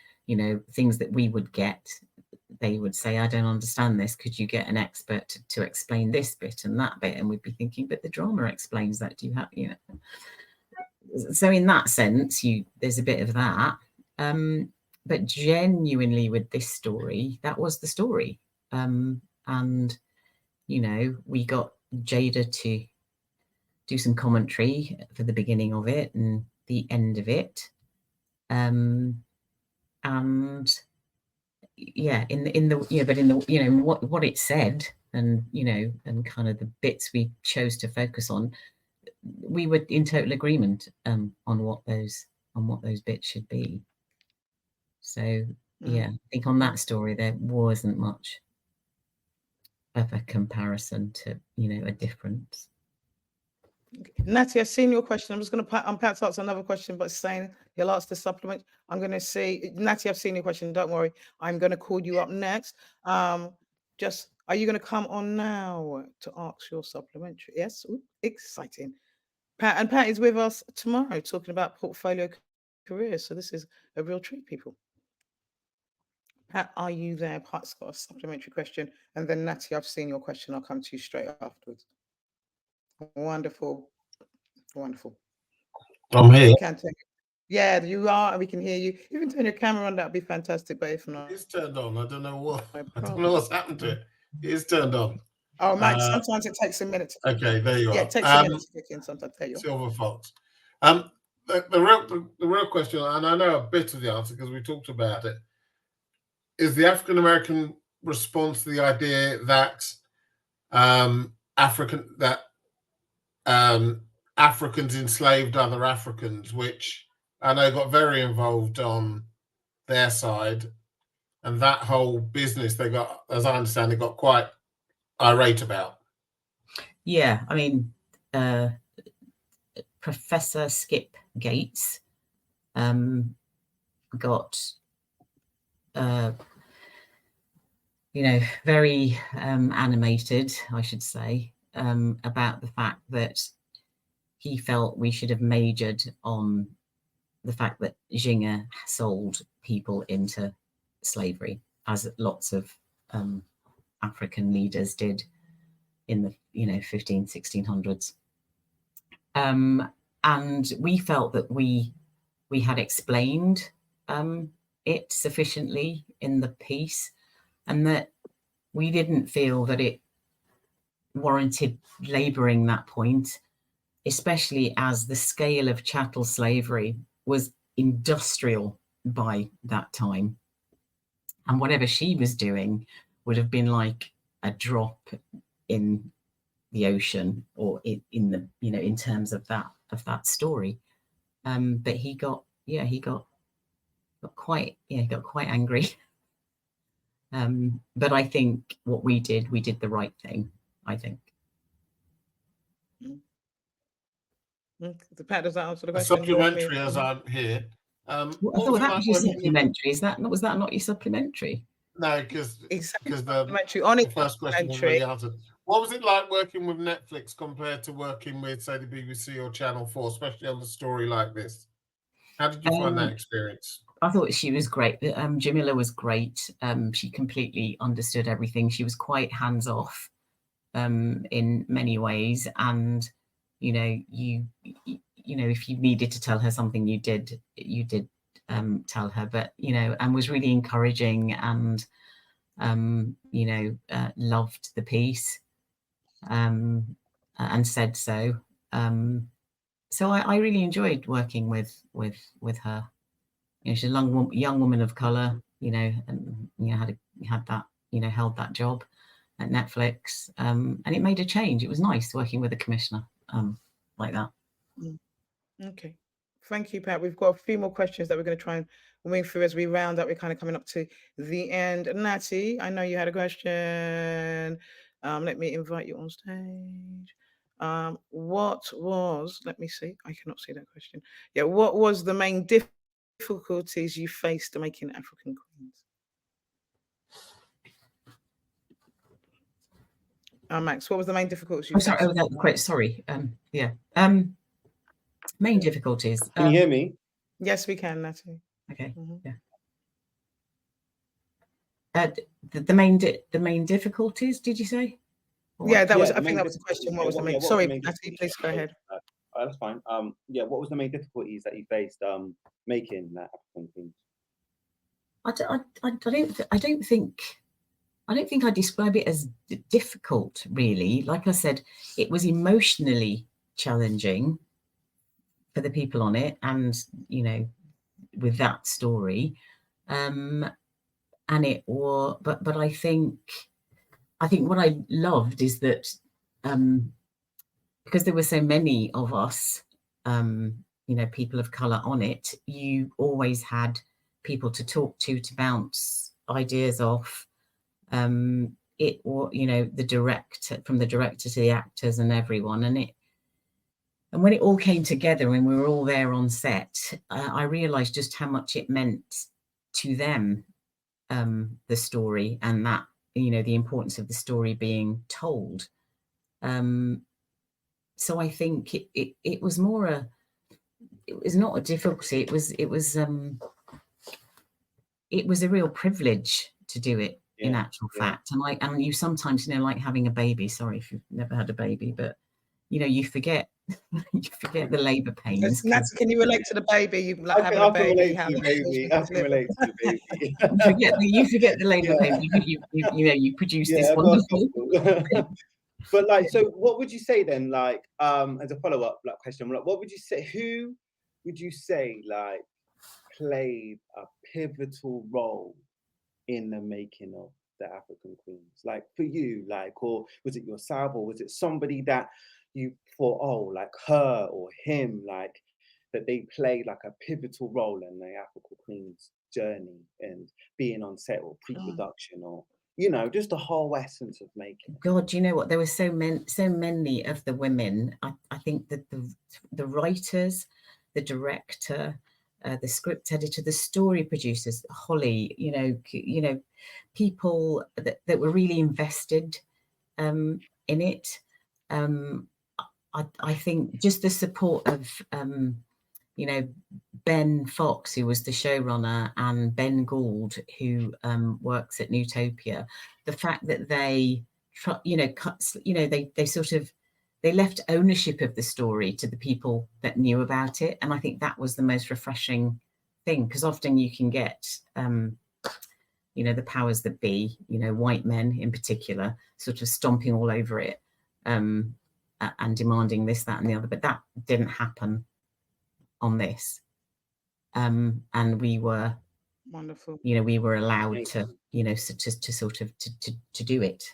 Things that we would get, they would say, I don't understand this. Could you get an expert to explain this bit and that bit? And we'd be thinking, but the drama explains that. Do you have, So in that sense, there's a bit of that. But genuinely with this story, that was the story. And, we got Jada to do some commentary for the beginning of it and the end of it. And yeah, what it said, and and kind of the bits we chose to focus on, we were in total agreement on what those bits should be. So yeah, I think on that story there wasn't much of a comparison to a difference. Natty, I've seen your question. I'm just going to Pat to answer another question, but saying you'll ask the supplement. I'm going to say, Natty, I've seen your question. Don't worry. I'm going to call you up next. Are you going to come on now to ask your supplementary? Yes. Ooh, exciting. Pat is with us tomorrow talking about portfolio careers. So this is a real treat, people. Pat, are you there? Pat's got a supplementary question. And then Natty, I've seen your question. I'll come to you straight afterwards. Wonderful. I'm here. Yeah, you are, and we can hear you. You can turn your camera on, that'd be fantastic. But if not, It's turned on. I don't know what. I don't know what's happened to it. It is turned on. Oh, Max, sometimes it takes a minute. Okay, there you are. Yeah, it takes a minute to kick in. Sometimes. There you are. Silver Fox. The real question, and I know a bit of the answer because we talked about it, is the African American response to the idea that Africans enslaved other Africans, which I know got very involved on their side, and that whole business they got, as I understand it, got quite irate about. Yeah, I mean, Professor Skip Gates got very animated, I should say, about the fact that he felt we should have majored on the fact that Xinger sold people into slavery, as lots of African leaders did in the 1600s. And we felt that we had explained it sufficiently in the piece, and that we didn't feel that it warranted labouring that point, especially as the scale of chattel slavery was industrial by that time. And whatever she was doing would have been like a drop in the ocean, or in the in terms of that story. But he got quite angry. But I think what we did the right thing, I think. The Pat, does that answer the A question? supplementary, as I'm here. I thought that was your supplementary. Was that not your supplementary? No, because the first question was already answered. What was it like working with Netflix compared to working with, say, the BBC or Channel 4, especially on a story like this? How did you find that experience? I thought she was great. Jamila was great. She completely understood everything. She was quite hands-off in many ways, and you you know, if you needed to tell her something, you did tell her, but, you know, and was really encouraging and, you know, loved the piece, and said so. So I really enjoyed working with her. You know, she's a young woman of color, you know, and, you know, had that, you know, held that job at Netflix, and it made a change. It was nice working with a commissioner like that. Okay, thank you, Pat. We've got a few more questions that we're going to try and move through as we round up. We're kind of coming up to the end. Natty, I know you had a question. Let me invite you on stage. What was, let me see, I cannot see that question. Yeah, what was the main difficulties you faced making African Queens? Max, what was the main difficulties you faced? Sorry. Yeah. Main difficulties. Can you hear me? Yes, we can, Natty. Okay. Mm-hmm. Yeah. The main difficulties, did you say? Yeah, that was. I think that was the question. What was the main? Sorry, Natty, please go ahead. That's fine. Yeah, what was the main difficulties that you faced making that African Queens? I don't think I describe it as difficult, really. Like I said, it was emotionally challenging for the people on it, and, you know, with that story, and it was. But I think what I loved is that, because there were so many of us, you know, people of color on it, you always had people to talk to bounce ideas off. It, or, you know, from the director to the actors and everyone, and when it all came together and we were all there on set, I realized just how much it meant to them, the story, and that, you know, the importance of the story being told. So I think it was more it was not a difficulty. It was a real privilege to do it, in actual fact. And you sometimes, you know, like having a baby. Sorry if you've never had a baby, but, you know, you forget the labour pains. Natty, can you relate to the baby? You like I having can a baby. relate to the baby. I can relate to the baby. You forget the labour pains. You know, you produce this wonderful. But like, so what would you say then? Like, as a follow-up like question, like, what would you say? Who would you say like played a pivotal role in the making of the African Queens? Like for you, like, or was it yourself, or was it somebody that you thought, oh, like her or him, like that they played like a pivotal role in the African Queens journey and being on set or pre-production or, you know, just the whole essence of making it? God, you know what? There were so many of the women. I think that the writers, the director, the script editor, the story producers, Holly, you know, people that were really invested in it. I think just the support of, you know, Ben Fox, who was the showrunner, and Ben Gould, who works at Newtopia. The fact that they, you know, they sort of, they left ownership of the story to the people that knew about it. And I think that was the most refreshing thing, because often you can get, you know, the powers that be, you know, white men in particular, sort of stomping all over it, and demanding this, that, and the other. But that didn't happen on this. And we were wonderful. You know, we were allowed to, you know, to sort of to do it.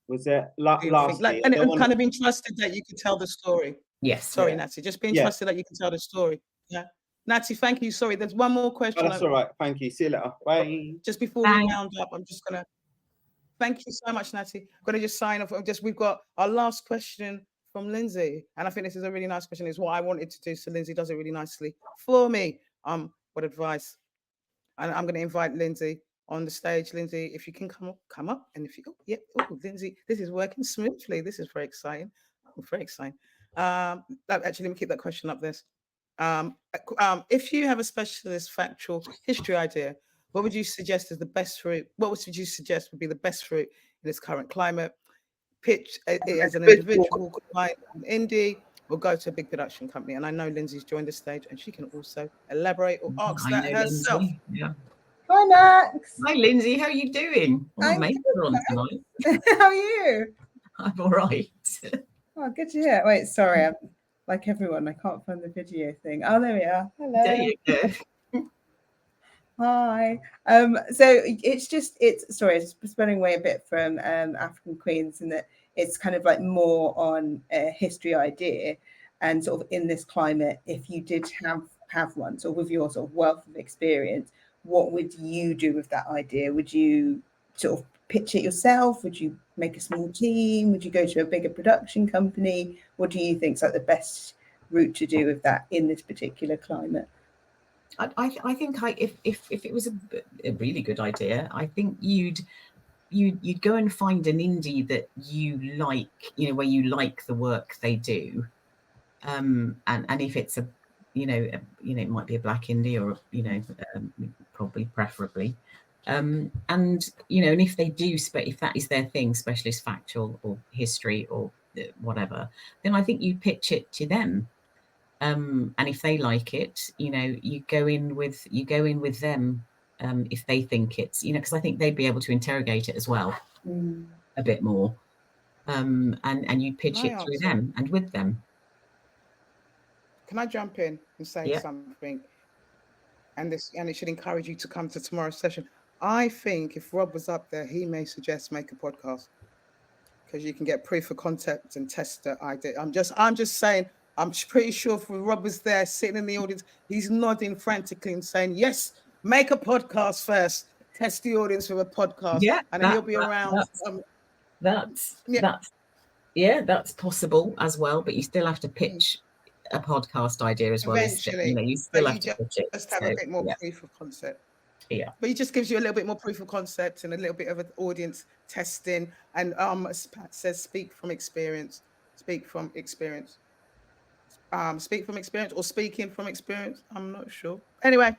Was there lastly, and it kind of being trusted that you could tell the story? Yes. Sorry, Natty, just being trusted that you can tell the story. Yeah. Natty, thank you. Sorry, there's one more question. Oh, that's all right. Thank you. See you later. Bye. Just before we round up, I'm just gonna thank you so much, Natty. I'm gonna just sign off. We've got our last question from Lindsay, and I think this is a really nice question. It's what I wanted to do, so Lindsay does it really nicely for me. What advice? And I'm going to invite Lindsay on the stage. Lindsay, if you can come up, and if you, Lindsay, this is working smoothly. This is very exciting. Very exciting. Actually, let me keep that question up. If you have a specialist factual history idea, what would you suggest is the best route? What would you suggest would be the best route in this current climate? Pitch it as an individual, client, indie, or go to a big production company. And I know Lindsay's joined the stage, and she can also elaborate or ask that herself. Lindsay, yeah. Hi, Max. Hi, Lindsay. How are you doing? I'm Mate, good, on tonight. How are you? I'm all right. Oh, good to hear. Wait, sorry. I'm like everyone. I can't find the video thing. Oh, there we are. Hello. There you go. Hi. So it's sorry, it's spelling away a bit from African Queens, in that it's kind of like more on a history idea, and sort of in this climate, if you did have one, so with your sort of wealth of experience, what would you do with that idea? Would you sort of pitch it yourself? Would you make a small team? Would you go to a bigger production company? What do you think is like the best route to do with that in this particular climate? I think if it was a really good idea, I think you'd go and find an indie that you like, where you like the work they do, and if it's it might be a black indie, or probably preferably, and if they do if that is their thing, specialist factual or history or whatever, then I think you pitch it to them. And if they like it, you go in with them, if they think it's, because I think they'd be able to interrogate it as well a bit more, and you pitch it through them and with them. Can I jump in and say Yeah. something? And it should encourage you to come to tomorrow's session. I think if Rob was up there, he may suggest make a podcast, because you can get proof of concept and test the idea. I'm just saying. I'm pretty sure if Rob was there sitting in the audience, he's nodding frantically and saying, "Yes, make a podcast first. Test the audience with a podcast." Yeah, and then he'll be around. That's possible as well. But you still have to pitch a podcast idea as well. Eventually, you still have to pitch it. Just have a bit more proof of concept. Yeah, but it just gives you a little bit more proof of concept and a little bit of an audience testing. And as Pat says, speak from experience. Speak from experience. Speak from experience or speaking from experience. I'm not sure. Anyway,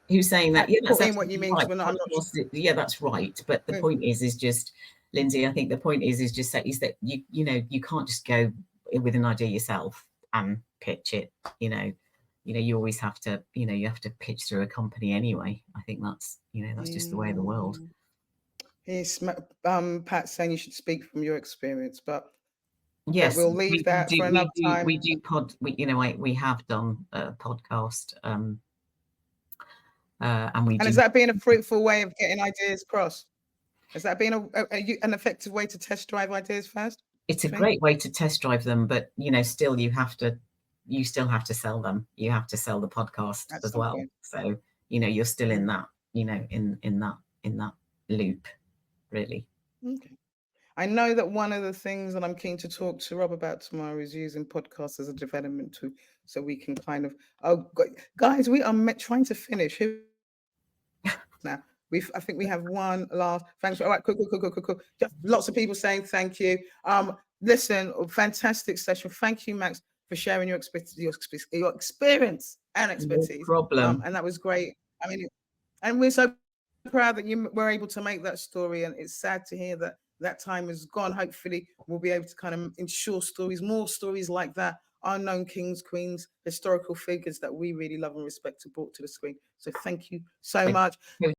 who's saying that? Yeah, that's what you mean. right. I'm not sure. Yeah, that's right. But the point is just, Lindsay, I think the point is just that you can't just go with an idea yourself and pitch it. You always have to, you have to pitch through a company anyway. I think that's just the way of the world. Yes, Pat saying you should speak from your experience, but yes, we'll leave that for another time. We have done a podcast, and has that been a fruitful way of getting ideas across? Has that been an effective way to test drive ideas first? It's a great way to test drive them, but still you still have to sell them. You have to sell the podcast as well. Point. So you're still in that in that loop, really. Okay. I know that one of the things that I'm keen to talk to Rob about tomorrow is using podcasts as a development tool, so we can kind of. Oh, guys, we are trying to finish. Now I think we have one last. Thanks. All right, cool. Just lots of people saying thank you. Listen, fantastic session. Thank you, Max, for sharing your experience and expertise. No problem. And that was great. I mean, and we're so proud that you were able to make that story. And it's sad to hear that time is gone. Hopefully, we'll be able to kind of ensure more stories like that, unknown kings, queens, historical figures that we really love and respect, to brought to the screen. So thank you so much.